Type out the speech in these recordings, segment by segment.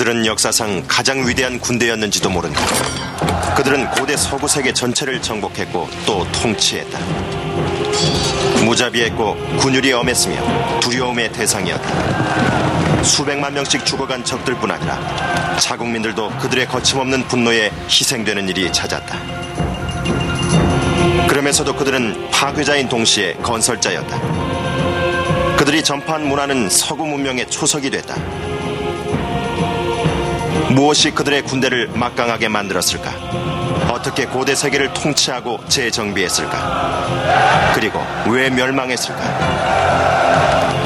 그들은 역사상 가장 위대한 군대였는지도 모른다. 그들은 고대 서구 세계 전체를 정복했고 또 통치했다. 무자비했고 군율이 엄했으며 두려움의 대상이었다. 수백만 명씩 죽어간 적들뿐 아니라 자국민들도 그들의 거침없는 분노에 희생되는 일이 잦았다. 그러면서도 그들은 파괴자인 동시에 건설자였다. 그들이 전파한 문화는 서구 문명의 초석이 됐다. 무엇이 그들의 군대를 막강하게 만들었을까? 어떻게 고대 세계를 통치하고 재정비했을까? 그리고 왜 멸망했을까?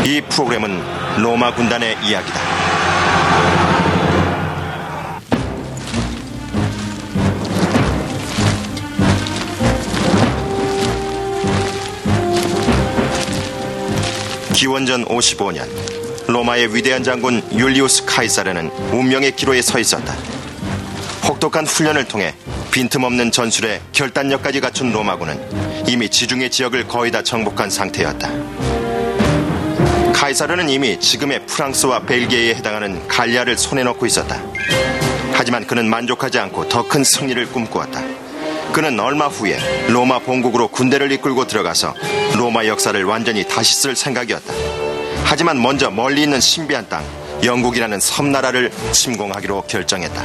이 프로그램은 로마 군단의 이야기다. 기원전 55년 로마의 위대한 장군 율리우스 카이사르는 운명의 기로에 서 있었다. 혹독한 훈련을 통해 빈틈없는 전술에 결단력까지 갖춘 로마군은 이미 지중해 지역을 거의 다 정복한 상태였다. 카이사르는 이미 지금의 프랑스와 벨기에에 해당하는 갈리아를 손에 넣고 있었다. 하지만 그는 만족하지 않고 더 큰 승리를 꿈꾸었다. 그는 얼마 후에 로마 본국으로 군대를 이끌고 들어가서 로마 역사를 완전히 다시 쓸 생각이었다. 하지만 먼저 멀리 있는 신비한 땅, 영국이라는 섬나라를 침공하기로 결정했다.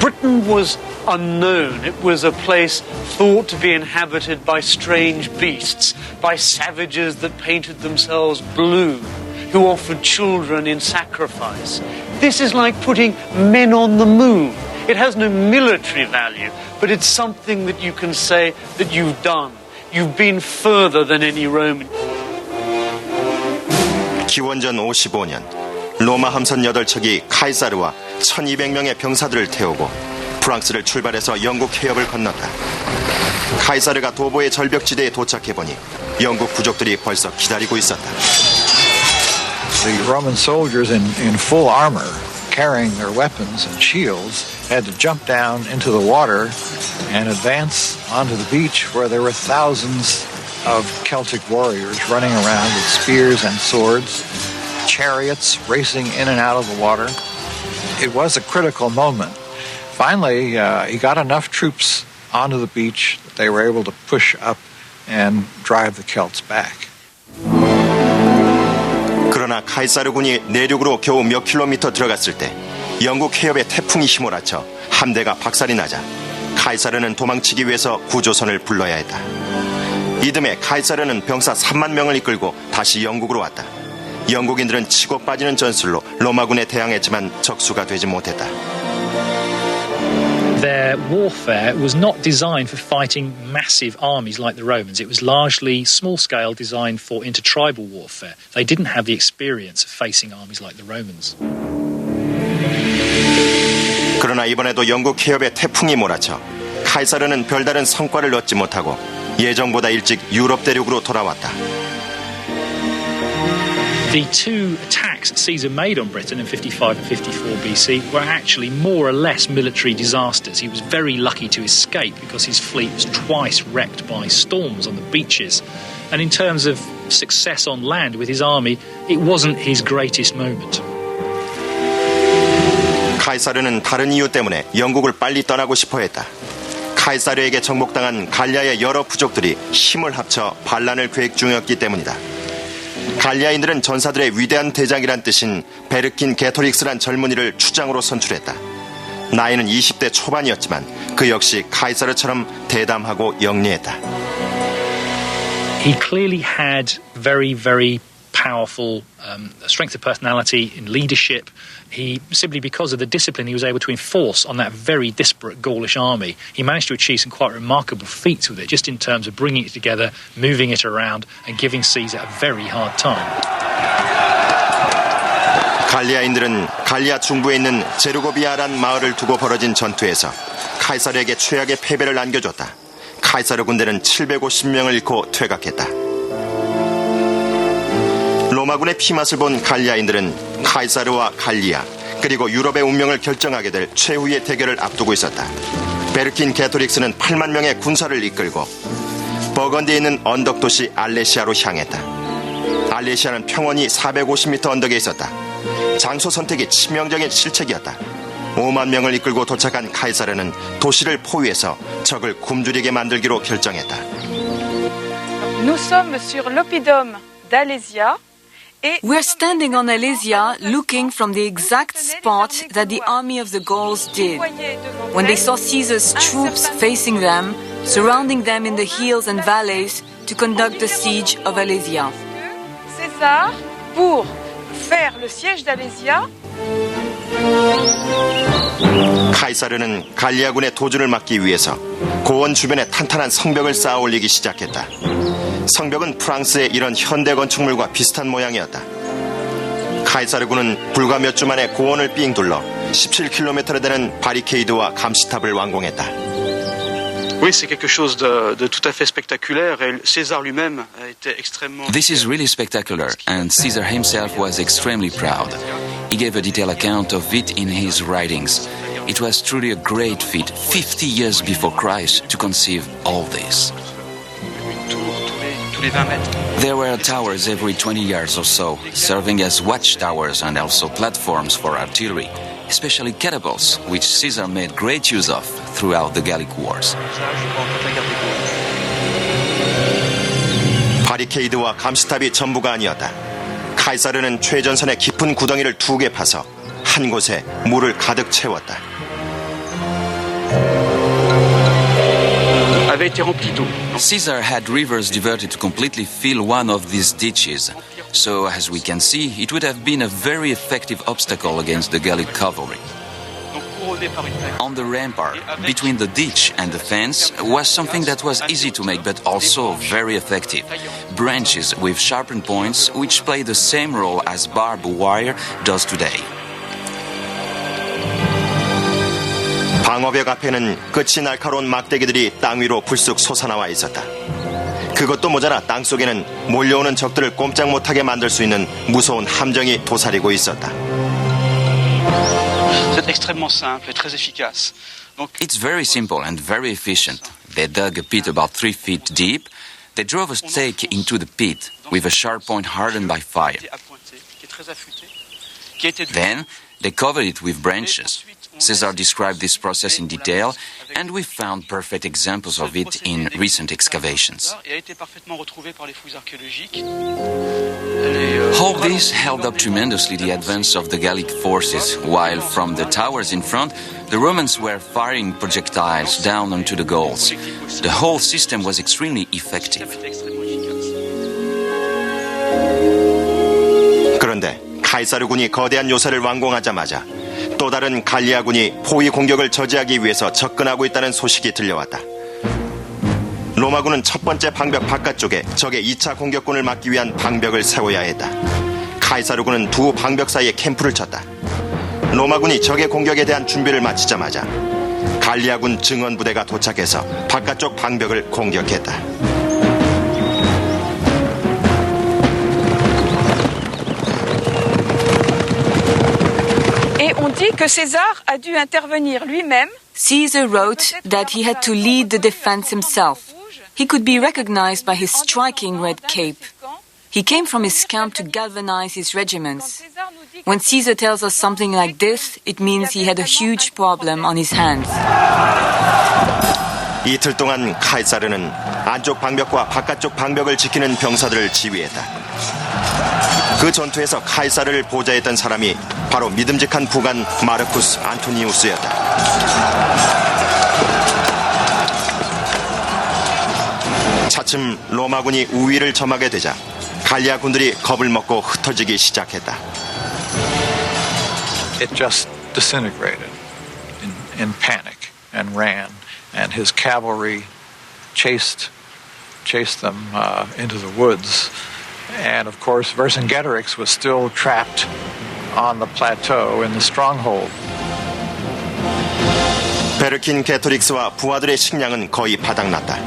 Britain was unknown. It was a place thought to be inhabited by strange beasts, by savages that painted themselves blue, who offered children in sacrifice. This is like putting men on the moon. It has no military value, but it's something that you can say that you've done. You've been further than any Roman. 기원전 55년 로마 함선 8척이 카이사르와 1200명의 병사들을 태우고 프랑스를 출발해서 영국 해협을 건넜다. 카이사르가 도보의 절벽지대에 도착해보니 영국 부족들이 벌써 기다리고 있었다. The Roman soldiers in full armor, carrying their weapons and shields, had to jump down into the water and advance onto the beach where there were thousands of Celtic warriors running around with spears and swords, chariots racing in and out of the water. It was a critical moment. Finally, he got enough troops onto the beach that they were able to push up and drive the Celts back. 그러나 카이사르군이 내륙으로 겨우 몇 킬로미터 들어갔을 때 영국 해협에 태풍이 휘몰아쳐 함대가 박살이 나자 카이사르는 도망치기 위해서 구조선을 불러야 했다. 이듬해 카이사르는 병사 3만 명을 이끌고 다시 영국으로 왔다. 영국인들은 치고 빠지는 전술로 로마군에 대항했지만 적수가 되지 못했다. Their warfare was not designed for fighting massive armies like the Romans. It was largely small-scale, designed for intertribal warfare. They didn't have the experience of facing armies like the Romans. 그러나 이번에도 영국 해협에 태풍이 몰아쳐 카이사르는 별다른 성과를 얻지 못하고 예정보다 일찍 유럽 대륙으로 돌아왔다. The two attacks Caesar made on Britain in 55 and 54 BC were actually more or less military disasters. He was very lucky to escape because his fleet was twice wrecked by storms on the beaches. And in terms of success on land with his army, it wasn't his greatest moment. 카이사르는 다른 이유 때문에 영국을 빨리 떠나고 싶어 했다. 카이사르에게 정복당한 갈리아의 여러 부족들이 힘을 합쳐 반란을 계획 중이었기 때문이다. 갈리아인들은 전사들의 위대한 대장이란 뜻인 베르킨 게토릭스란 젊은이를 추장으로 선출했다. 나이는 20대 초반이었지만 그 역시 카이사르처럼 대담하고 영리했다. He clearly had very powerful strength of personality in leadership. He, simply because of the discipline he was able to enforce on that very disparate Gaulish army, he managed to achieve some quite remarkable feats with it, just in terms of bringing it together, moving it around, and giving Caesar a very hard time. 갈리아인들은 갈리아 중부에 있는 제르고비아란 마을을 두고 벌어진 전투에서 카이사르에게 최악의 패배를 안겨줬다. 카이사르 군대는 750명을 잃고 퇴각했다. 로마군의 피맛을 본 갈리아인들은 카이사르와 갈리아 그리고 유럽의 운명을 결정하게 될 최후의 대결을 앞두고 있었다. 베르킨 게토릭스는 8만 명의 군사를 이끌고 버건디에 있는 언덕 도시 알레시아로 향했다. 알레시아는 평원이 450m 언덕에 있었다. 장소 선택이 치명적인 실책이었다. 5만 명을 이끌고 도착한 카이사르는 도시를 포위해서 적을 굶주리게 만들기로 결정했다. Nous sommes sur l'oppidum d'Alésia. We're standing on Alesia looking from the exact spot that the army of the Gauls did. When they saw Caesar's troops facing them, surrounding them in the hills and valleys to conduct the siege of Alesia. César, pour faire le siège d'Alésia, 카이사르는 갈리아군의 도주를 막기 위해서 고원 주변에 탄탄한 성벽을 쌓아 올리기 시작했다. 성벽은 프랑스의 이런 현대 건축물과 비슷한 모양이었다. 카이사르군은 불과 몇 주 만에 고원을 삥 둘러 17km나 되는 바리케이드와 감시탑을 완공했다. Oui, c'est quelque chose de tout à fait spectaculaire et César lui-même était extrêmement... This is really spectacular, and Caesar himself was extremely proud. He gave a detailed account of it in his writings. It was truly a great feat, 50 years before Christ, to conceive all this. There were towers every 20 yards or so, serving as watchtowers and also platforms for artillery, especially catapults, which Caesar made great use of throughout the Gallic Wars. 바리케이드와 감시탑이 전부가 아니었다. 카이사르는 최전선의 깊은 구덩이를 2개 파서 한 곳에 물을 가득 채웠다. Caesar had rivers diverted to completely fill one of these ditches, so as we can see, it would have been a very effective obstacle against the Gallic cavalry. On the rampart, between the ditch and the fence, was something that was easy to make but also very effective. Branches with sharpened points, which play the same role as barbed wire does today. 방어벽 앞에는 끝이 날카로운 막대기들이 땅 위로 불쑥 솟아나와 있었다. 그것도 모자라 땅 속에는 몰려오는 적들을 꼼짝 못하게 만들 수 있는 무서운 함정이 도사리고 있었다. It's very simple and very efficient. They dug a pit about 3 feet deep. They drove a stake into the pit with a sharp point hardened by fire. Then they covered it with branches. Caesar described this process in detail, and we found perfect examples of it in recent excavations. All this held up tremendously the advance of the Gallic forces, while from the towers in front, the Romans were firing projectiles down onto the Gauls. The whole system was extremely effective. 그런데 카이사르군이 거대한 요새를 완공하자마자 또 다른 갈리아군이 포위 공격을 저지하기 위해서 접근하고 있다는 소식이 들려왔다. 로마군은 첫 번째 방벽 바깥쪽에 적의 2차 공격군을 막기 위한 방벽을 세워야 했다. 카이사르군은 두 방벽 사이에 캠프를 쳤다. 로마군이 적의 공격에 대한 준비를 마치자마자 갈리아군 증원부대가 도착해서 바깥쪽 방벽을 공격했다. on dit que César a dû intervenir lui-même. Caesar wrote that he had to lead the defense himself. He could be recognized by his striking red cape. He came from his camp to galvanize his regiments. When Caesar tells us something like this, it means he had a huge problem on his hands. 이틀 동안 카이사르는 안쪽 방벽과 바깥쪽 방벽을 지키는 병사들을 지휘했다. 그 전투에서 카이사르를 보좌했던 사람이 바로 믿음직한 부관 마르쿠스 안토니우스였다. 차츰 로마군이 우위를 점하게 되자 갈리아 군들이 겁을 먹고 흩어지기 시작했다. It just disintegrated in panic and ran, and his cavalry chased them into the woods. And of course, Vercingetorix was still trapped on the plateau in the stronghold. 베르킨게토릭스와 부하들의 식량은 거의 바닥났다.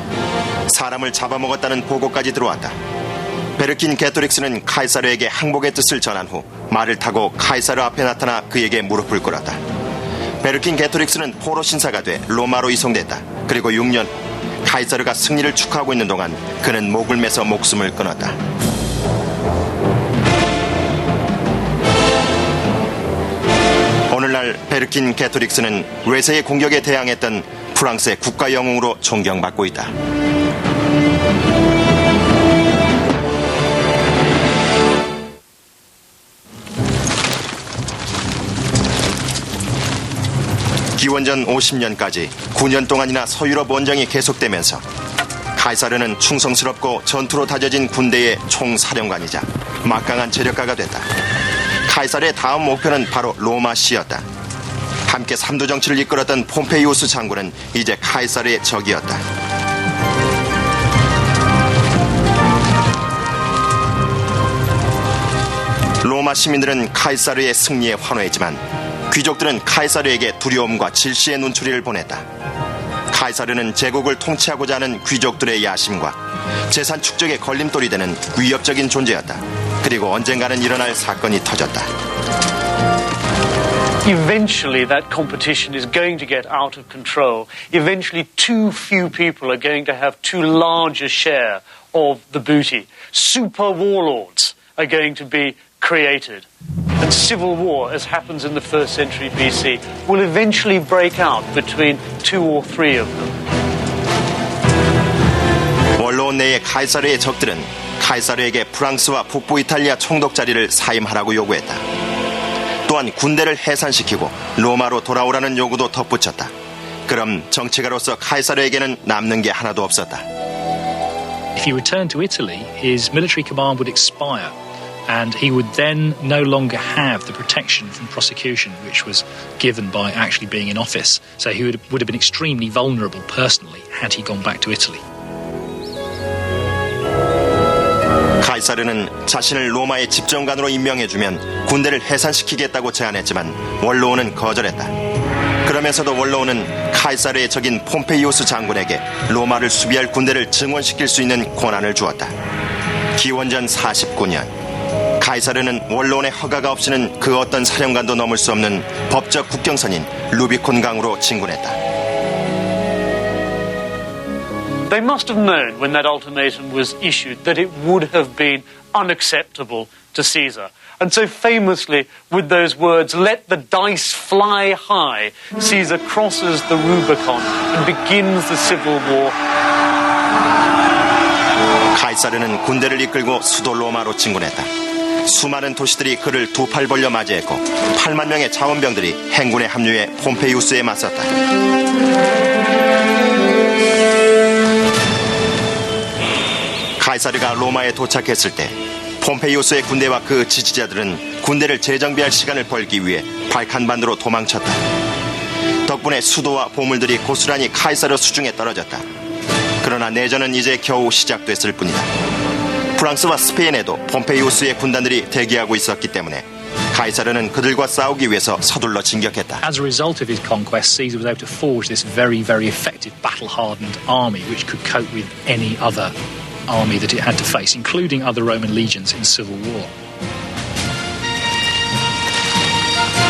사람을 잡아먹었다는 보고까지 들어왔다. 베르킨게토릭스는 카이사르에게 항복의 뜻을 전한 후 말을 타고 카이사르 앞에 나타나 그에게 무릎을 꿇었다. 베르킨게토릭스는 포로 신사가 돼 로마로 이송됐다. 그리고 6년 카이사르가 승리를 축하하고 있는 동안 그는 목을 매서 목숨을 끊었다. 오늘날 베르킨 게토릭스는 외세의 공격에 대항했던 프랑스의 국가 영웅으로 존경받고 있다. 기원전 50년까지 9년 동안이나 서유럽 원정이 계속되면서 카이사르는 충성스럽고 전투로 다져진 군대의 총사령관이자 막강한 재력가가 됐다. 카이사르의 다음 목표는 바로 로마시였다. 함께 삼두 정치를 이끌었던 폼페이우스 장군은 이제 카이사르의 적이었다. 로마 시민들은 카이사르의 승리에 환호했지만 귀족들은 카이사르에게 두려움과 질시의 눈초리를 보냈다. 카이사르는 제국을 통치하고자 하는 귀족들의 야심과 재산 축적의 걸림돌이 되는 위협적인 존재였다. 그리고 언젠가는 일어날 사건이 터졌다. Eventually that competition is going to get out of control. Eventually too few people are going to have too large a share of the booty. Super warlords are going to be created. And civil war, as happens in the 1st century BC, will eventually break out between 2 or 3 of them. 원로원 내의 카이사르의 적들은 카이사르에게 프랑스와 북부 이탈리아 총독 자리를 사임하라고 요구했다. 또한 군대를 해산시키고 로마로 돌아오라는 요구도 덧붙였다. 그럼 정치가로서 카이사르에게는 남는 게 하나도 없었다. If he returned to Italy, his military command would expire. And he would then no longer have the protection from prosecution which was given by actually being in office. So he would have been extremely vulnerable personally had he gone back to Italy. 카이사르는 자신을 로마의 집정관으로 임명해주면 군대를 해산시키겠다고 제안했지만 원로원은 거절했다. 그러면서도 원로원은 카이사르의 적인 폼페이우스 장군에게 로마를 수비할 군대를 증원시킬 수 있는 권한을 주었다. 기원전 49년 카이사르는 원로원의 허가가 없이는 그 어떤 사령관도 넘을 수 없는 법적 국경선인 루비콘 강으로 진군했다. They must have known when that ultimatum was issued that it would have been unacceptable to Caesar. And so famously, with those words, let the dice fly high, Caesar crosses the Rubicon and begins the civil war. 카이사르는 군대를 이끌고 수도 로마로 진군했다. 수많은 도시들이 그를 두 팔 벌려 맞이했고 8만 명의 자원병들이 행군에 합류해 폼페이우스에 맞섰다. 카이사르가 로마에 도착했을 때 폼페이우스의 군대와 그 지지자들은 군대를 재정비할 시간을 벌기 위해 발칸반도로 도망쳤다. 덕분에 수도와 보물들이 고스란히 카이사르 수중에 떨어졌다. 그러나 내전은 이제 겨우 시작됐을 뿐이다. 프랑스와 스페인에도 폼페이우스의 군단들이 대기하고 있었기 때문에 카이사르는 그들과 싸우기 위해서 서둘러 진격했다. As a result of his conquest, Caesar was able to forge this very, very effective battle-hardened army which could cope with any other army that it had to face, including other Roman legions in civil war.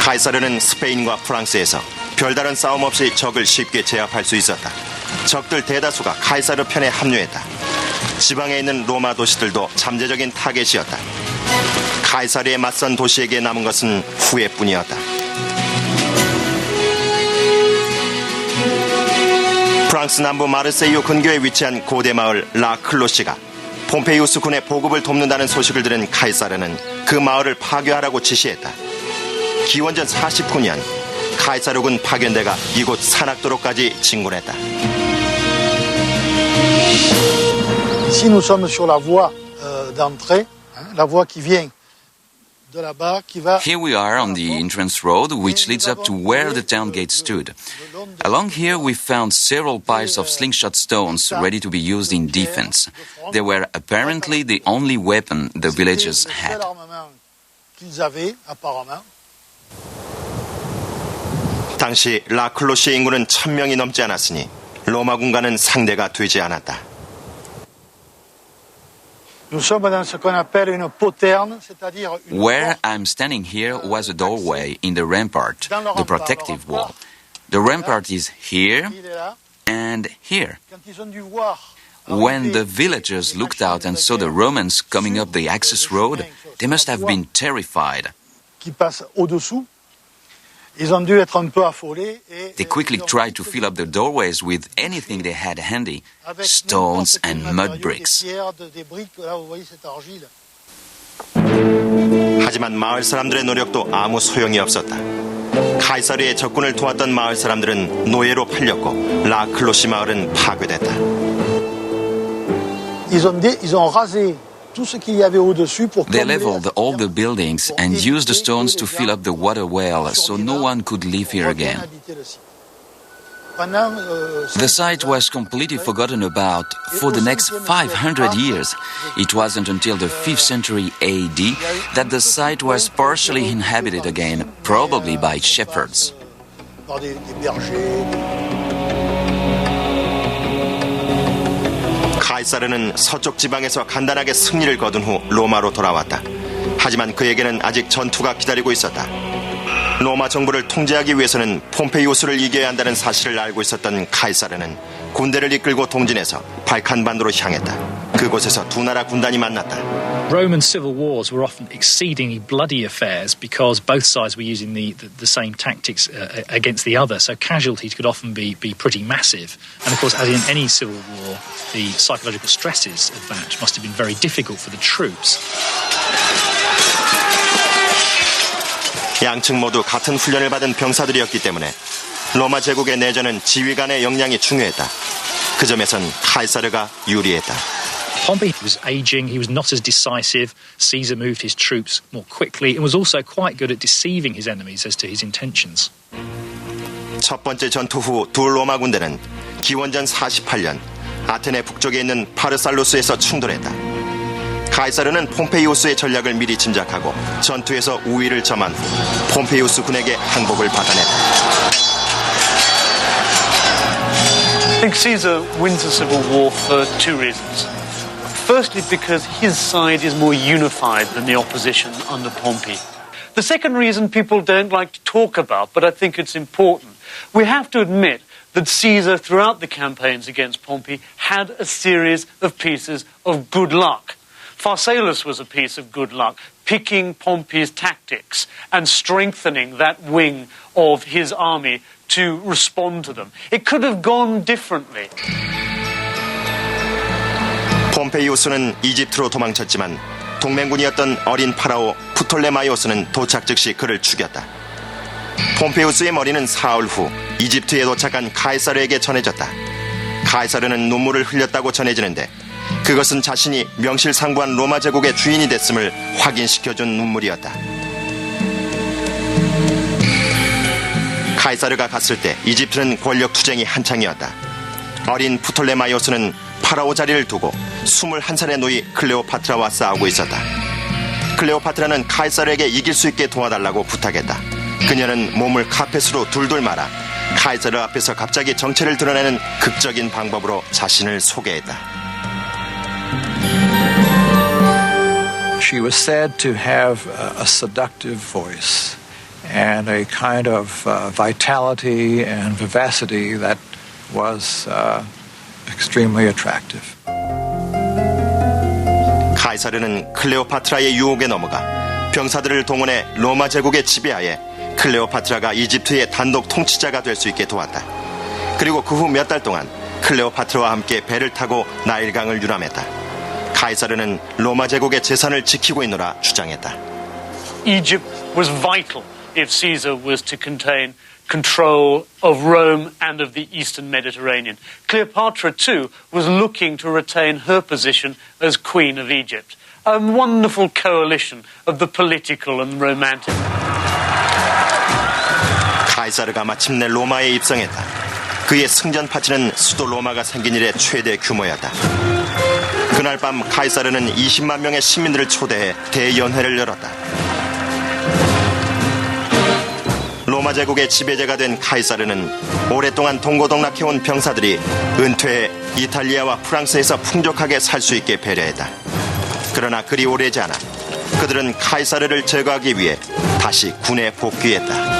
카이사르는 스페인과 프랑스에서 별다른 싸움 없이 적을 쉽게 제압할 수 있었다. 적들 대다수가 카이사르 편에 합류했다. 지방에 있는 로마 도시들도 잠재적인 타겟이었다. 카이사르에 맞선 도시에게 남은 것은 후회뿐이었다. 프랑스 남부 마르세유 근교에 위치한 고대 마을 라클로시가 폼페이우스 군의 보급을 돕는다는 소식을 들은 카이사르는 그 마을을 파괴하라고 지시했다. 기원전 49년 카이사르군 파견대가 이곳 산악도로까지 진군했다. Ici, nous sommes sur la voie d'entrée, la voie qui vient de là-bas, qui va. Here we are on the entrance road which leads up to where the town gate stood. Along here we found several piles of slingshot stones ready to be used in defense. They were apparently the only weapon the villagers had. 당시 라클로시의 인구는 1000명이 넘지 않았으니 로마군과는 상대가 되지 않았다. Where I'm standing here was a doorway in the rampart, the protective wall. The rampart is here and here. When the villagers looked out and saw the Romans coming up the access road, they must have been terrified. Ils ont dû être un peu affolés et They quickly tried to fill up the doorways with anything they had handy, stones and mud bricks. 하지만 마을 사람들의 노력도 아무 소용이 없었다. 카이사르의 적군을 도왔던 마을 사람들은 노예로 팔렸고 라클로시 마을은 파괴됐다. Ils ont rasé tout ce qu'il y avait au-dessus pour They leveled all the buildings and used the stones to fill up the water well so no one could live here again. The site was completely forgotten about for the next 500 years. It wasn't until the 5th century AD that the site was partially inhabited again, probably by shepherds. 카이사르는 서쪽 지방에서 간단하게 승리를 거둔 후 로마로 돌아왔다. 하지만 그에게는 아직 전투가 기다리고 있었다. 로마 정부를 통제하기 위해서는 폼페이우스를 이겨야 한다는 사실을 알고 있었던 카이사르는 군대를 이끌고 동진해서 발칸반도로 향했다. 그곳에서 두 나라 군단이 만났다. Roman civil wars were often exceedingly bloody affairs because both sides were using the same tactics against the other, so casualties could often be pretty massive. And of course, as in any civil war, the psychological stresses of that must have been very difficult for the troops. 양측 모두 같은 훈련을 받은 병사들이었기 때문에 로마 제국의 내전은 지휘관의 역량이 중요했다. 그 점에선 카이사르가 유리했다. Pompey was aging, he was not as decisive, Caesar moved his troops more quickly and was also quite good at deceiving his enemies as to his intentions. 첫 번째 전투 후 두 로마 군대는 기원전 48년 아테네 북쪽에 있는 파르살루스에서 충돌했다. 카이사르는 폼페이우스의 전략을 미리 짐작하고 전투에서 우위를 점한 후 폼페이우스 군에게 항복을 받아냈다. I think Caesar wins the civil war for two reasons. Firstly, because his side is more unified than the opposition under Pompey. The second reason people don't like to talk about, but I think it's important, we have to admit that Caesar, throughout the campaigns against Pompey, had a series of pieces of good luck. Pharsalus was a piece of good luck, picking Pompey's tactics and strengthening that wing of his army to respond to them. It could have gone differently. 폼페이우스는 이집트로 도망쳤지만 동맹군이었던 어린 파라오 프톨레마이오스는 도착 즉시 그를 죽였다. 폼페이우스의 머리는 사흘 후 이집트에 도착한 카이사르에게 전해졌다. 카이사르는 눈물을 흘렸다고 전해지는데 그것은 자신이 명실상부한 로마 제국의 주인이 됐음을 확인시켜준 눈물이었다. 카이사르가 갔을 때 이집트는 권력 투쟁이 한창이었다. 어린 프톨레마이오스는 파라오 자리를 두고 21살의 노이 클레오파트라와 싸우고 있었다. 클레오파트라는 카이사르에게 이길 수 있게 도와달라고 부탁했다. 그녀는 몸을 카펫으로 둘둘 말아 카이사르 앞에서 갑자기 정체를 드러내는 극적인 방법으로 자신을 소개했다. She was said to have a seductive voice and a kind of vitality and vivacity that was extremely attractive. 카이사르는 클레오파트라의 유혹에 넘어가 병사들을 동원해 로마 제국의 지배하에 클레오파트라가 이집트의 단독 통치자가 될 수 있게 도왔다. 그리고 그 후 몇 달 동안 클레오파트라와 함께 배를 타고 나일강을 유람했다. 카이사르는 로마 제국의 재산을 지키고 있노라 주장했다. Egypt was vital if Caesar was to contain control of Rome and of the eastern Mediterranean. Cleopatra, too, was looking to retain her position as Queen of Egypt. A wonderful coalition of the political and romantic. 카이사르가 마침내 로마에 입성했다. 그의 승전 파티는 수도 로마가 생긴 이래 최대 규모였다. 그날 밤 카이사르는 20만 명의 시민들을 초대해 대연회를 열었다. 로마 제국의 지배자가 된 카이사르는 오랫동안 동고동락해온 병사들이 은퇴해 이탈리아와 프랑스에서 풍족하게 살 수 있게 배려했다. 그러나 그리 오래지 않아 그들은 카이사르를 제거하기 위해 다시 군에 복귀했다.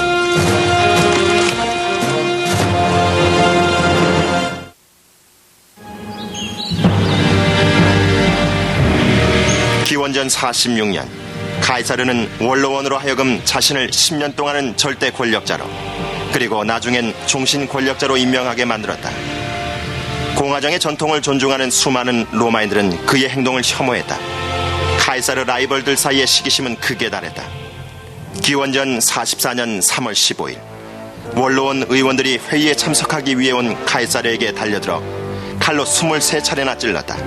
기원전 46년 카이사르는 원로원으로 하여금 자신을 10년 동안은 절대 권력자로, 그리고 나중엔 종신 권력자로 임명하게 만들었다. 공화정의 전통을 존중하는 수많은 로마인들은 그의 행동을 혐오했다. 카이사르 라이벌들 사이의 시기심은 극에 달했다. 기원전 44년 3월 15일 원로원 의원들이 회의에 참석하기 위해 온 카이사르에게 달려들어 칼로 23차례나 찔렀다.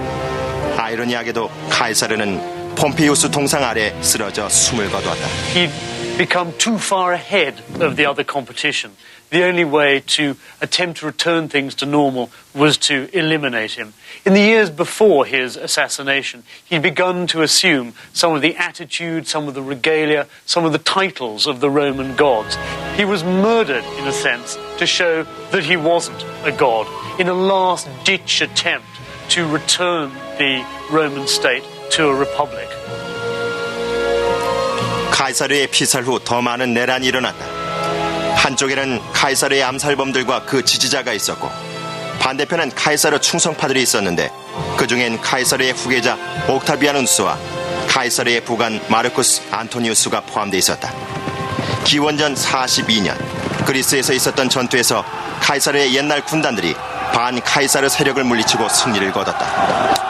아이러니하게도 카이사르는 폼페이우스 동상 아래 쓰러져 숨을 거두었다. He'd become too far ahead of the other competition. The only way to attempt to return things to normal was to eliminate him. In the years before his assassination, he'd begun to assume some of the attitude, some of the regalia, some of the titles of the Roman gods. He was murdered, in a sense, to show that he wasn't a god, in a last-ditch attempt to return the Roman state to a republic. 카이사르의 피살 후 더 많은 내란이 일어났다. 한쪽에는 카이사르의 암살범들과 그 지지자가 있었고, 반대편은 카이사르 충성파들이 있었는데 그중엔 카이사르의 후계자 옥타비아누스와 카이사르의 부관 마르쿠스 안토니우스가 포함되어 있었다. 기원전 42년 그리스에서 있었던 전투에서 카이사르의 옛날 군단들이 반 카이사르 세력을 물리치고 승리를 거뒀다.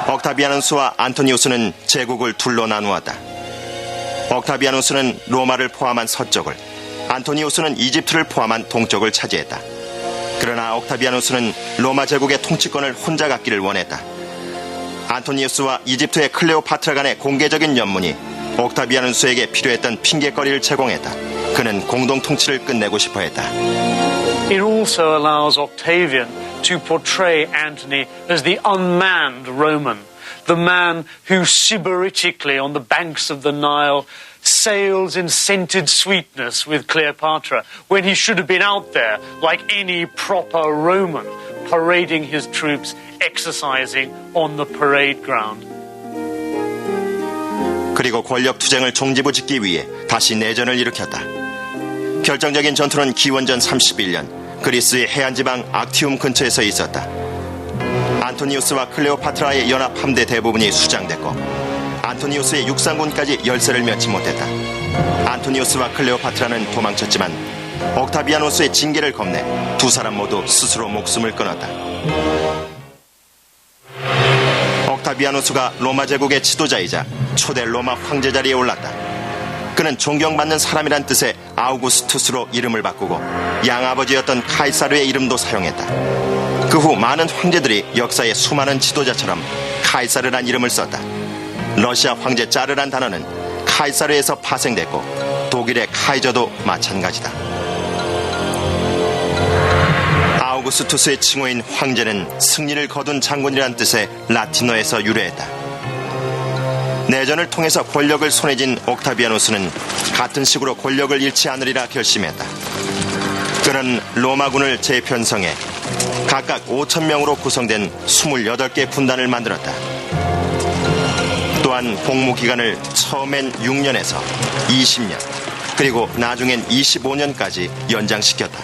옥타비아누스와 안토니우스는 제국을 둘로 나누었다. 옥타비아누스는 로마를 포함한 서쪽을, 안토니우스는 이집트를 포함한 동쪽을 차지했다. 그러나 옥타비아누스는 로마 제국의 통치권을 혼자 갖기를 원했다. 안토니우스와 이집트의 클레오파트라 간의 공개적인 연문이 옥타비아누스에게 필요했던 핑계거리를 제공했다. 그는 공동 통치를 끝내고 싶어 했다. It also allows Octavian to portray Antony as the unmanned Roman, the man who sybaritically on the banks of the Nile sails in scented sweetness with Cleopatra, when he should have been out there like any proper Roman, parading his troops, exercising on the parade ground. 그리고 권력 투쟁을 종지부짓기 위해 다시 내전을 일으켰다. 결정적인 전투는 기원전 31년 그리스의 해안지방 악티움 근처에서 있었다. 안토니우스와 클레오파트라의 연합 함대 대부분이 수장됐고, 안토니우스의 육상군까지 열세를 면치 못했다. 안토니우스와 클레오파트라는 도망쳤지만 옥타비아누스의 징계를 겁내 두 사람 모두 스스로 목숨을 끊었다. 옥타비아누스가 로마 제국의 지도자이자 초대 로마 황제 자리에 올랐다. 그는 존경받는 사람이란 뜻의 아우구스투스로 이름을 바꾸고 양아버지였던 카이사르의 이름도 사용했다. 그 후 많은 황제들이 역사의 수많은 지도자처럼 카이사르란 이름을 썼다. 러시아 황제 짜르란 단어는 카이사르에서 파생됐고 독일의 카이저도 마찬가지다. 아우구스투스의 칭호인 황제는 승리를 거둔 장군이란 뜻의 라틴어에서 유래했다. 내전을 통해서 권력을 손에 쥔 옥타비아누스는 같은 식으로 권력을 잃지 않으리라 결심했다. 그는 로마군을 재편성해 각각 5,000명으로 구성된 28개 군단을 만들었다. 또한 복무 기간을 처음엔 6년에서 20년, 그리고 나중엔 25년까지 연장시켰다.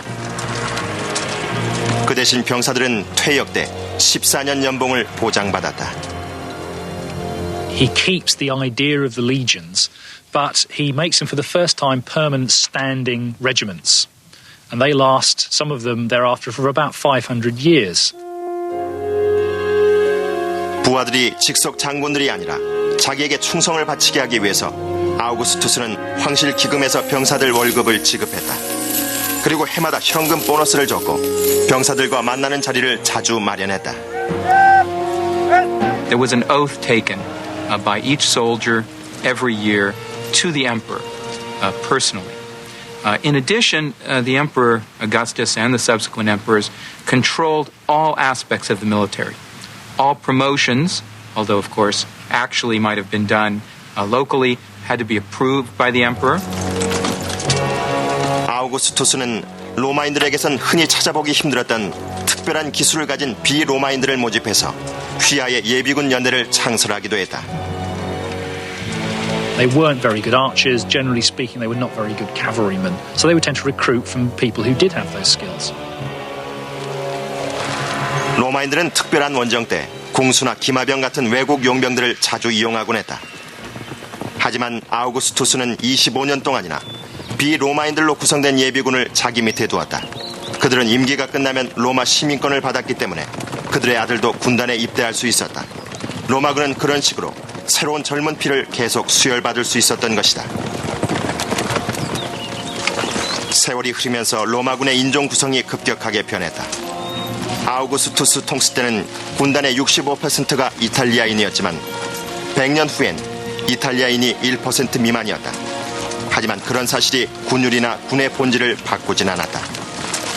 그 대신 병사들은 퇴역 때 14년 연봉을 보장받았다. He keeps the idea of the legions, but he makes them for the first time permanent standing regiments. And they last, some of them thereafter, for about 500 years. 부하들이 직속 장군들이 아니라 자기에게 충성을 바치게 하기 위해서 아우구스투스는 황실 기금에서 병사들 월급을 지급했다. 그리고 해마다 현금 보너스를 줬고 병사들과 만나는 자리를 자주 마련했다. There was an oath taken by each soldier every year to the emperor personally. In addition, the emperor Augustus and the subsequent emperors controlled all aspects of the military. All promotions, although of course actually might have been done locally, had to be approved by the emperor. 아우구스투스는 로마인들에게선 흔히 찾아보기 힘들었던 특별한 기술을 가진 비로마인들을 모집해서 휘하의 예비군 연대를 창설하기도 했다. They weren't very good archers. Generally speaking, they were not very good cavalrymen. So they would tend to recruit from people who did have those skills. 로마인들은 특별한 원정 때 궁수나 기마병 같은 외국 용병들을 자주 이용하곤 했다. 하지만 아우구스투스는 25년 동안이나 비로마인들로 구성된 예비군을 자기 밑에 두었다. 그들은 임기가 끝나면 로마 시민권을 받았기 때문에 그들의 아들도 군단에 입대할 수 있었다. 로마군은 그런 식으로 새로운 젊은 피를 계속 수혈받을 수 있었던 것이다. 세월이 흐르면서 로마군의 인종 구성이 급격하게 변했다. 아우구스투스 통치 때는 군단의 65%가 이탈리아인이었지만 100년 후엔 이탈리아인이 1% 미만이었다. 하지만 그런 사실이 군율이나 군의 본질을 바꾸진 않았다.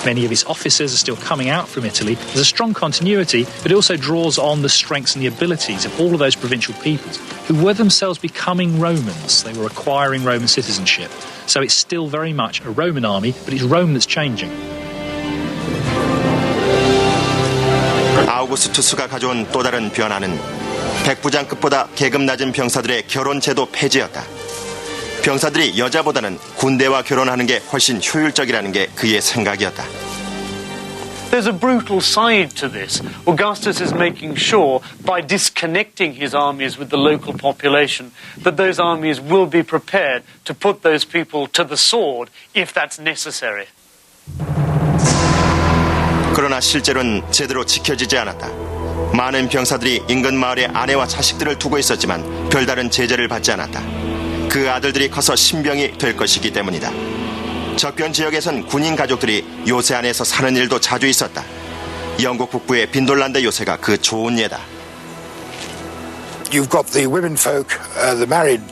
Many of his officers are still coming out from Italy. There's a strong continuity, but it also draws on the strengths and the abilities of all of those provincial peoples who were themselves becoming Romans. They were acquiring Roman citizenship. So it's still very much a Roman army, but it's Rome that's changing. 아우구스투스가 가져온 또 다른 변화는 백부장급보다 계급 낮은 병사들의 결혼 제도 폐지였다. 병사들이 여자보다는 군대와 결혼하는 게 훨씬 효율적이라는 게 그의 생각이었다. There's a brutal side to this. Augustus is making sure, by disconnecting his armies with the local population, that those armies will be prepared to put those people to the sword if that's necessary. 그러나 실제로는 제대로 지켜지지 않았다. 많은 병사들이 인근 마을에 아내와 자식들을 두고 있었지만 별다른 제재를 받지 않았다. 그 아들들이 커서 신병이 될 것이기 때문이다. 적변 지역에선 군인 가족들이 요새 안에서 사는 일도 자주 있었다. 영국 북부의 빈돌란드 요새가 그 좋은 예다. You've got the women folk, the married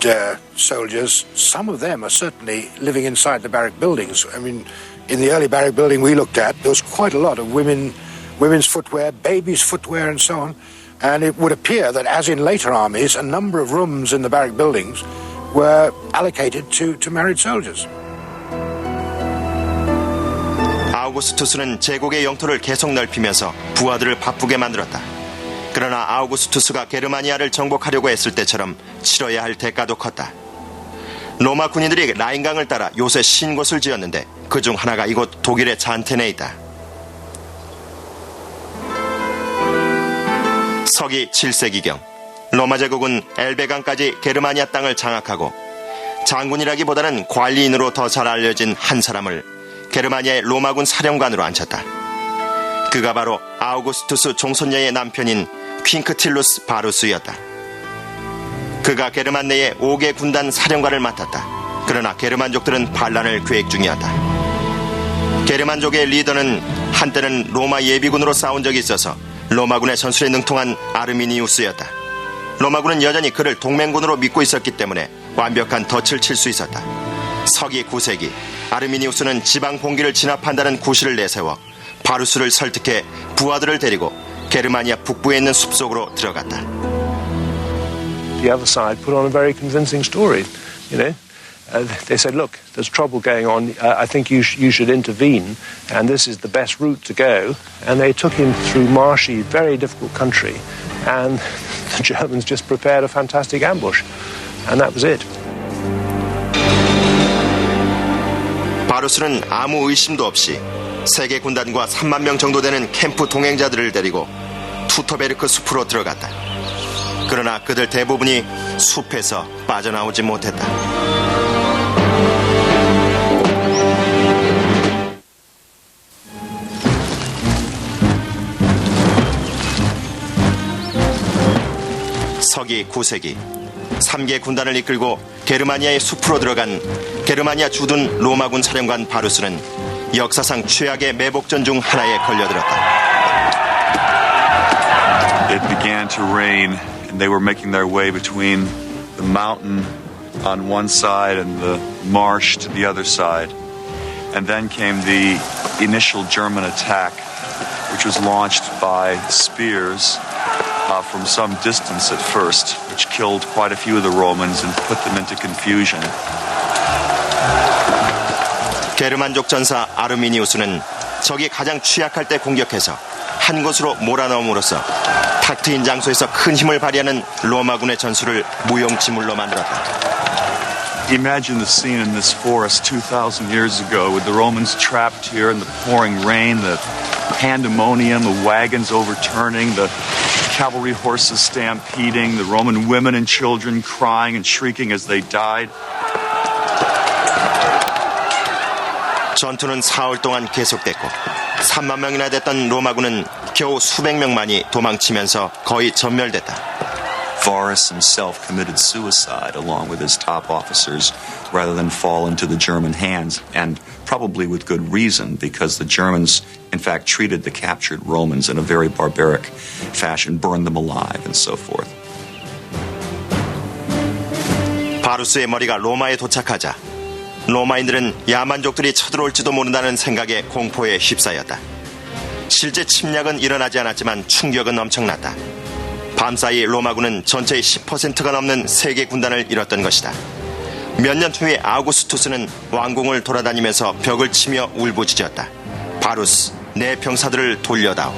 soldiers. Some of them are certainly living inside the barrack buildings. I mean, in the early barrack building we looked at, there was quite a lot of women's footwear, babies' footwear and so on. And it would appear that, as in later armies, a number of rooms in the barrack buildings were allocated to married soldiers. 아우구스투스는 제국의 영토를 계속 넓히면서 부하들을 바쁘게 만들었다. 그러나 아우구스투스가 게르마니아를 정복하려고 했을 때처럼 치러야 할 대가도 컸다. 로마 군인들이 라인강을 따라 요새 신곳을 지었는데 그중 하나가 이곳 독일의 잔텐에 있다. 서기 7세기경 로마 제국은 엘베강까지 게르마니아 땅을 장악하고 장군이라기보다는 관리인으로 더 잘 알려진 한 사람을 게르마니아의 로마군 사령관으로 앉혔다. 그가 바로 아우구스투스 종손녀의 남편인 퀸크틸루스 바루스였다. 그가 게르만 내의 5개 군단 사령관을 맡았다. 그러나 게르만족들은 반란을 계획 중이었다. 게르만족의 리더는 한때는 로마 예비군으로 싸운 적이 있어서 로마군의 전술에 능통한 아르미니우스였다. 로마군은 여전히 그를 동맹군으로 믿고 있었기 때문에 완벽한 덫을 칠 수 있었다. 서기 9세기 아르미니우스는 지방 봉기를 진압한다는 구실을 내세워 바루스를 설득해 부하들을 데리고 게르마니아 북부에 있는 숲속으로 들어갔다. The other side put on a very convincing story, you know. They said, look, there's trouble going on. I think you should intervene, and this is the best route to go. And they took him through marshy, very difficult country, and the Germans just prepared a fantastic ambush, and that was it. 바루스는 아무 의심도 없이 세계 군단과 3만 명 정도 되는 캠프 동행자들을 데리고 투터베르크 숲으로 들어갔다. 그러나 그들 대부분이 숲에서 빠져나오지 못했다. 서기 9세기 3개 군단을 이끌고 게르마니아의 숲으로 들어간 게르마니아 주둔 로마군 사령관 바루스는 역사상 최악의 매복전 중 하나에 걸려들었다. It began to rain and they were making their way between the mountain on one side and the marsh to the other side. And then came the initial German attack, which was launched by spears from some distance at first, which killed quite a few of the Romans and put them into confusion. 게르만족 전사 아르미니우스는 적이 가장 취약할 때 공격해서 한 곳으로 몰아넣음으로써 탁 트인 장소에서 큰 힘을 발휘하는 로마군의 전술을 무용지물로 만들었다. Imagine the scene in this forest 2,000 years ago with the Romans trapped here in the pouring rain, the pandemonium, the wagons overturning, the cavalry horses stampeding, the Roman women and children crying and shrieking as they died. 전투는 사흘 동안 계속됐고 3만 명이나 됐던 로마군은 겨우 수백 명만이 도망치면서 거의 전멸됐다. Varus himself committed suicide along with his top officers rather than fall into the German hands, and probably with good reason, because the Germans, in fact, treated the captured Romans in a very barbaric fashion, burned them alive, and so forth. 바루스의 머리가 로마에 도착하자 로마인들은 야만족들이 쳐들어올지도 모른다는 생각에 공포에 휩싸였다. 실제 침략은 일어나지 않았지만 충격은 엄청났다. 밤사이 로마군은 전체의 10%가 넘는 세계 군단을 잃었던 것이다. 몇 년 후에 아우구스투스는 왕궁을 돌아다니면서 벽을 치며 울부짖었다. 바루스, 내 병사들을 돌려다오.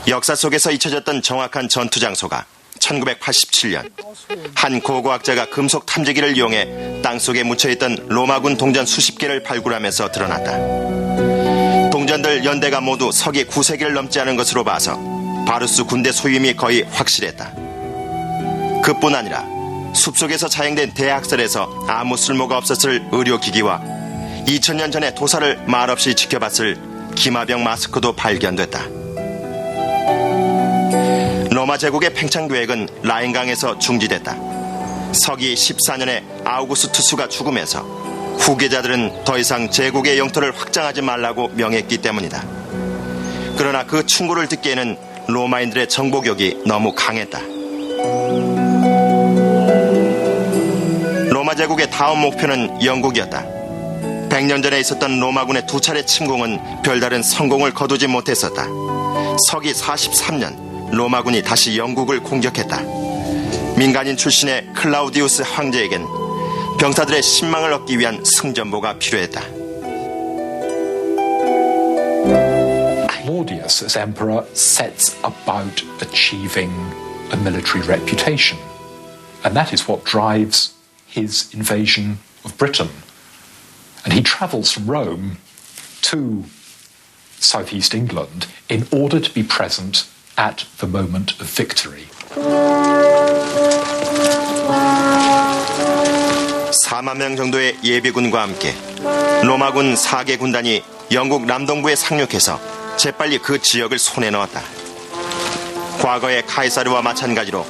역사 속에서 잊혀졌던 정확한 전투 장소가 1987년 한 고고학자가 금속 탐지기를 이용해 땅속에 묻혀있던 로마군 동전 수십 개를 발굴하면서 드러났다. 동전들 연대가 모두 서기 9세기를 넘지 않은 것으로 봐서 바루스 군대 소임이 거의 확실했다. 그뿐 아니라 숲속에서 자행된 대학살에서 아무 쓸모가 없었을 의료기기와 2000년 전에 도사를 말없이 지켜봤을 기마병 마스크도 발견됐다. 로마 제국의 팽창 계획은 라인강에서 중지됐다. 서기 14년에 아우구스투스가 죽으면서 후계자들은 더 이상 제국의 영토를 확장하지 말라고 명했기 때문이다. 그러나 그 충고를 듣기에는 로마인들의 정복욕이 너무 강했다. 로마 제국의 다음 목표는 영국이었다. 100년 전에 있었던 로마군의 두 차례 침공은 별다른 성공을 거두지 못했었다. 서기 43년 로마군이 다시 영국을 공격했다. 민간인 출신의 클라우디우스 황제에겐 병사들의 신망을 얻기 위한 승전보가 필요했다. Claudius, as emperor, sets about achieving a military reputation. And that is what drives his invasion of Britain. And he travels from Rome to southeast England in order to be present at the moment of victory. 4만 명 정도의 예비군과 함께 로마군 4개 군단이 영국 남동부에 상륙해서 재빨리 그 지역을 손에 넣었다. 과거의 카이사르와 마찬가지로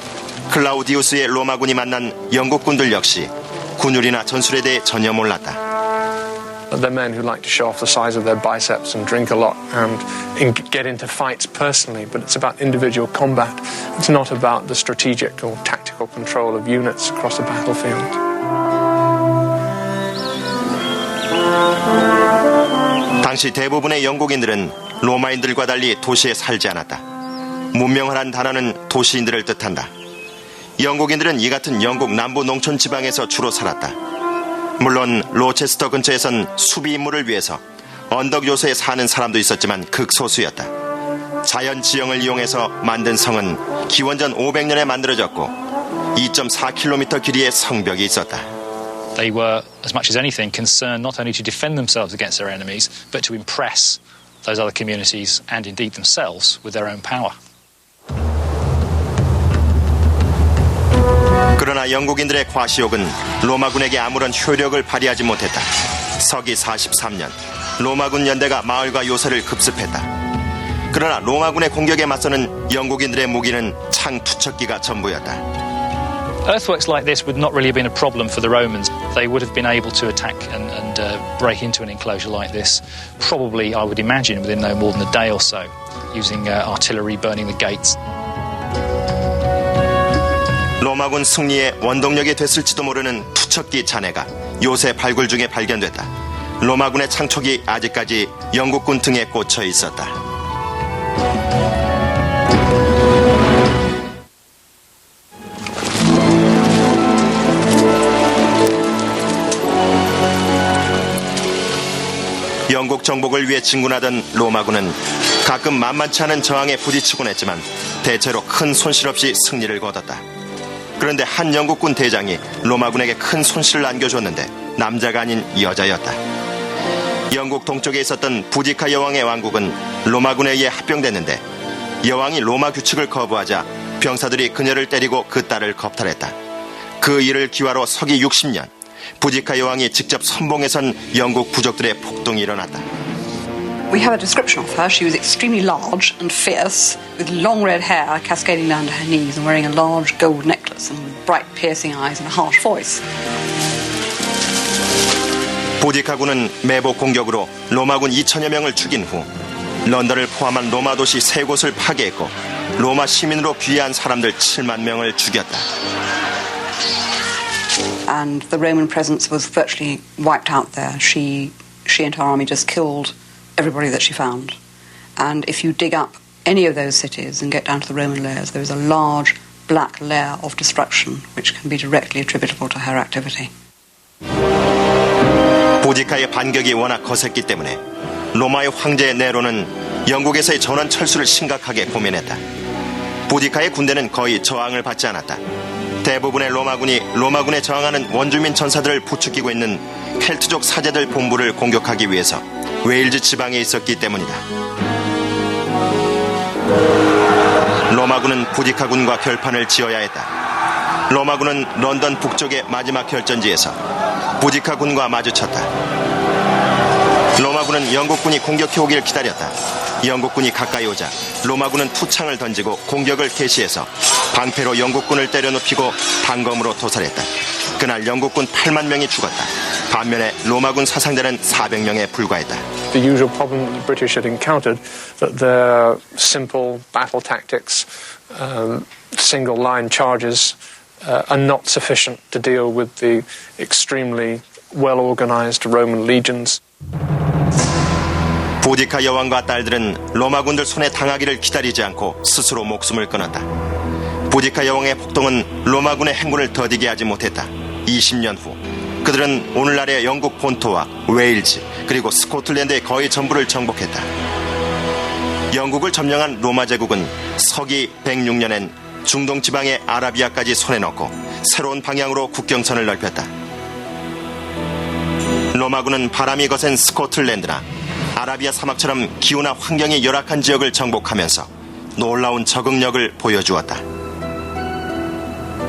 클라우디우스의 로마군이 만난 영국군들 역시 군율이나 전술에 대해 전혀 몰랐다. They're men who like to show off the size of their biceps and drink a lot and get into fights personally, but it's about individual combat. It's not about the strategic or tactical control of units across a battlefield. 당시 대부분의 영국인들은 로마인들과 달리 도시에 살지 않았다. 문명화란 단어는 도시인들을 뜻한다. 영국인들은 이 같은 영국 남부 농촌 지방에서 주로 살았다. 물론 로체스터 근처에선 수비 임무를 위해서 언덕 요새에 사는 사람도 있었지만 극소수였다. 자연 지형을 이용해서 만든 성은 기원전 500년에 만들어졌고 2.4km 길이의 성벽이 있었다. They were, as much as anything, concerned not only to defend themselves against their enemies, but to impress those other communities and indeed themselves with their own power. 그러나 영국인들의 과시욕은 로마군에게 아무런 효력을 발휘하지 못했다. 서기 43년 로마군 연대가 마을과 요새를 급습했다. 그러나 로마군의 공격에 맞서는 영국인들의 무기는 창 투척기가 전부였다. Earthworks like this would not really have been a problem for the Romans. They would have been able to attack and break into an enclosure like this, probably, I would imagine, within no more than a day or so, using artillery burning the gates. 로마군 승리의 원동력이 됐을지도 모르는 투척기 잔해가 요새 발굴 중에 발견됐다. 로마군의 창촉이 아직까지 영국군 등에 꽂혀 있었다. 영국 정복을 위해 진군하던 로마군은 가끔 만만치 않은 저항에 부딪히곤 했지만 대체로 큰 손실 없이 승리를 거뒀다. 그런데 한 영국군 대장이 로마군에게 큰 손실을 안겨줬는데 남자가 아닌 여자였다. 영국 동쪽에 있었던 부디카 여왕의 왕국은 로마군에 의해 합병됐는데 여왕이 로마 규칙을 거부하자 병사들이 그녀를 때리고 그 딸을 겁탈했다. 그 일을 기화로 서기 60년 부디카 여왕이 직접 선봉에 선 영국 부족들의 폭동이 일어났다. We have a description of her. She was extremely large and fierce, with long red hair cascading down to her knees and wearing a large gold necklace and with bright piercing eyes and a harsh voice. 부디카군은 매복 공격으로 로마군 2천여 명을 죽인 후 런던을 포함한 로마 도시 3곳을 파괴했고 로마 시민으로 귀화한 사람들 7만 명을 죽였다. And the Roman presence was virtually wiped out there. She and her army just killed everybody that she found. And if you dig up any of those cities and get down to the Roman layers, there is a large black layer of destruction which can be directly attributable to her activity. 부디카의 반격이 워낙 거셌기 때문에 로마의 황제 네로는 영국에서의 전원 철수를 심각하게 고민했다. 부디카의 군대는 거의 저항을 받지 않았다. 대부분의 로마군이 로마군에 저항하는 원주민 전사들을 부추기고 있는 켈트족 사제들 본부를 공격하기 위해서 웨일즈 지방에 있었기 때문이다. 로마군은 부디카군과 결판을 지어야 했다. 로마군은 런던 북쪽의 마지막 결전지에서 부디카군과 마주쳤다. 로마군은 영국군이 공격해오길 기다렸다. 영국군이 가까이 오자 로마군은 투창을 던지고 공격을 개시해서 방패로 영국군을 때려눕히고 단검으로 도살했다. 그날 영국군 8만 명이 죽었다. 반면에 로마군 사상자는 400명에 불과했다. The usual problem the British had encountered, that their simple battle tactics, single line charges, are not sufficient to deal with the extremely well-organized Roman legions. 부디카 여왕과 딸들은 로마군들 손에 당하기를 기다리지 않고 스스로 목숨을 끊었다. 부디카 여왕의 폭동은 로마군의 행군을 더디게 하지 못했다. 20년 후 그들은 오늘날의 영국 본토와 웨일즈 그리고 스코틀랜드의 거의 전부를 정복했다. 영국을 점령한 로마 제국은 서기 106년엔 중동 지방의 아라비아까지 손에 넣고 새로운 방향으로 국경선을 넓혔다. 로마군은 바람이 거센 스코틀랜드나 아라비아 사막처럼 기후나 환경이 열악한 지역을 정복하면서 놀라운 적응력을 보여주었다.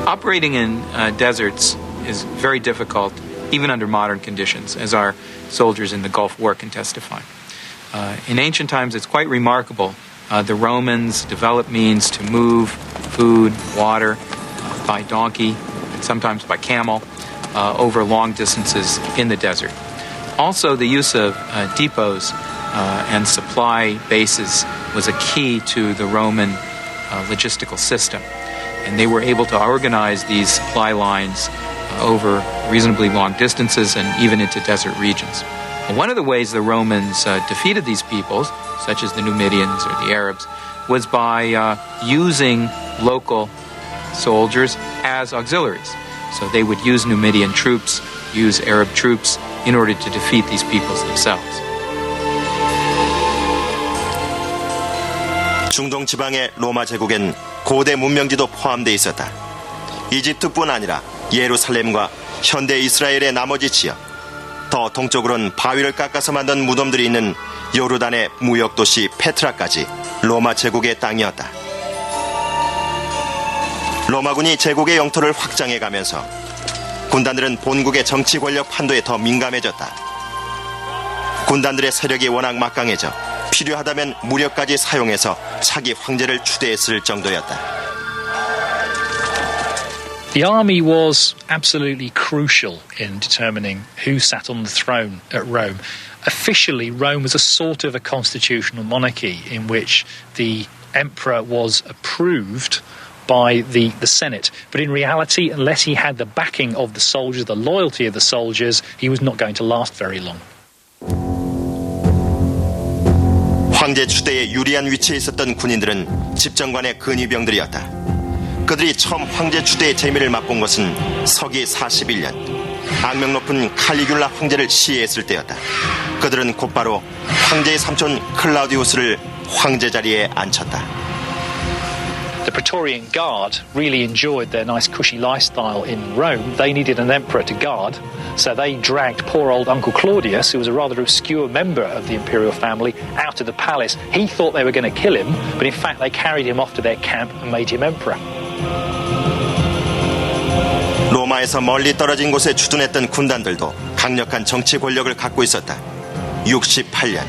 Operating in deserts is very difficult, even under modern conditions, as our soldiers in the Gulf War can testify. In ancient times, it's quite remarkable. The Romans developed means to move food, water, by donkey, and sometimes by camel, over long distances in the desert. Also, the use of depots and supply bases was a key to the Roman logistical system. And they were able to organize these supply lines over reasonably long distances and even into desert regions. And one of the ways the Romans defeated these peoples, such as the Numidians or the Arabs, was by using local soldiers as auxiliaries. So they would use Numidian troops, use Arab troops in order to defeat these peoples themselves. 중동 지방의 로마 제국엔 고대 문명지도 포함되어 있었다. 이집트뿐 아니라 예루살렘과 현대 이스라엘의 나머지 지역, 더 동쪽으로는 바위를 깎아서 만든 무덤들이 있는 요르단의 무역도시 페트라까지 로마 제국의 땅이었다. 로마군이 제국의 영토를 확장해가면서 군단들은 본국의 정치 권력 판도에 더 민감해졌다. 군단들의 세력이 워낙 막강해져 필요하다면 무력까지 사용해서 차기 황제를 추대했을 정도였다. The army was absolutely crucial in determining who sat on the throne at Rome. Officially, Rome was a sort of a constitutional monarchy in which the emperor was approved by the Senate. But in reality, unless he had the backing of the soldiers, the loyalty of the soldiers, he was not going to last very long. 황제 추대에 유리한 위치에 있었던 군인들은 집정관의 근위병들이었다. 그들이 처음 황제 추대의 재미를 맛본 것은 서기 41년 악명 높은 칼리귤라 황제를 시해했을 때였다. 그들은 곧바로 황제의 삼촌 클라우디우스를 황제 자리에 앉혔다. The Praetorian Guard really enjoyed their nice cushy lifestyle in Rome. They needed an emperor to guard, so they dragged poor old Uncle Claudius, who was a rather obscure member of the imperial family, out of the palace. He thought they were going to kill him, but in fact they carried him off to their camp and made him emperor. 로마에서 멀리 떨어진 곳에 주둔했던 군단들도 강력한 정치 권력을 갖고 있었다. 68년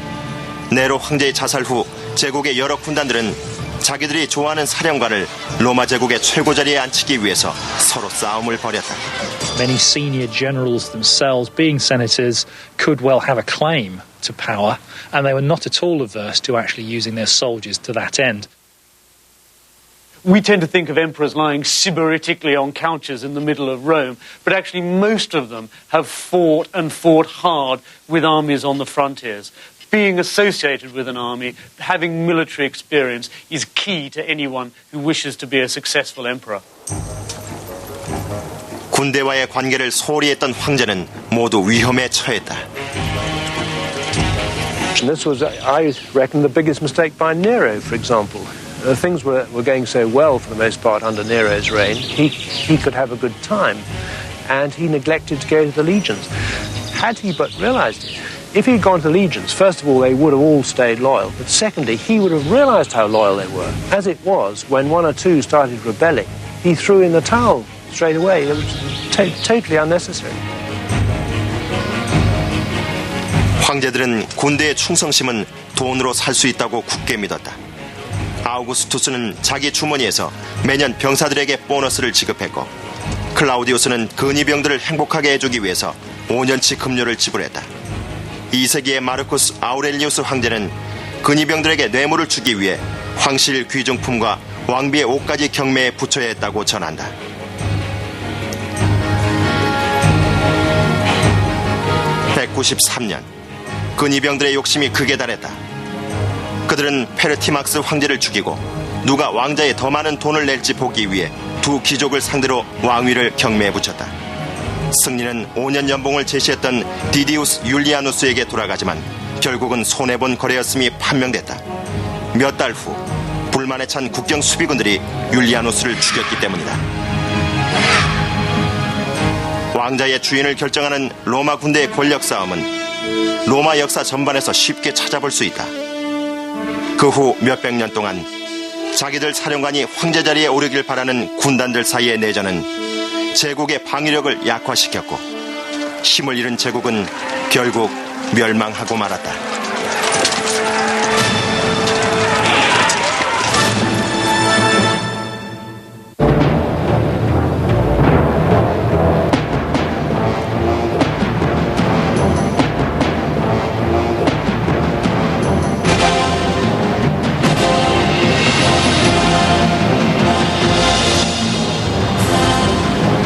네로 황제의 자살 후 제국의 여러 군단들은 자기들이 좋아하는 사령관을 로마 제국의 최고 자리에 앉히기 위해서 서로 싸움을 벌였다. Many senior generals themselves, being senators, could well have a claim to power, and they were not at all averse to actually using their soldiers to that end. We tend to think of emperors lying sybaritically on couches in the middle of Rome, but actually most of them have fought and fought hard with armies on the frontiers. Being associated with an army, having military experience, is key to anyone who wishes to be a successful emperor. 군대와의 관계를 소홀히 했던 황제는 모두 위험에 처했다. This was, I reckon, the biggest mistake by Nero, for example. Things were going so well for the most part under Nero's reign. He could have a good time, and he neglected to go to the legions. Had he but realized it, if he'd gone to the legions, first of all, they would have all stayed loyal, but secondly, he would have realized how loyal they were. As it was, when one or two started rebelling, he threw in the towel straight away. It was totally unnecessary. 황제들은 군대의 충성심은 돈으로 살 수 있다고 굳게 믿었다. 아우구스투스는 자기 주머니에서 매년 병사들에게 보너스를 지급했고, 클라우디우스는 근위병들을 행복하게 해주기 위해서 5년치 급료를 지불했다. 2세기의 마르쿠스 아우렐리우스 황제는 근위병들에게 뇌물을 주기 위해 황실 귀중품과 왕비의 옷까지 경매에 붙여야 했다고 전한다. (193년) 근위병들의 욕심이 극에 달했다. 그들은 페르티막스 황제를 죽이고 누가 왕자에 더 많은 돈을 낼지 보기 위해 두 귀족을 상대로 왕위를 경매에 붙였다. 승리는 5년 연봉을 제시했던 디디우스 율리아누스에게 돌아가지만 결국은 손해본 거래였음이 판명됐다. 몇 달 후 불만에 찬 국경 수비군들이 율리아누스를 죽였기 때문이다. 왕자의 주인을 결정하는 로마 군대의 권력 싸움은 로마 역사 전반에서 쉽게 찾아볼 수 있다. 그 후 몇백 년 동안 자기들 사령관이 황제 자리에 오르길 바라는 군단들 사이의 내전은 제국의 방위력을 약화시켰고 힘을 잃은 제국은 결국 멸망하고 말았다.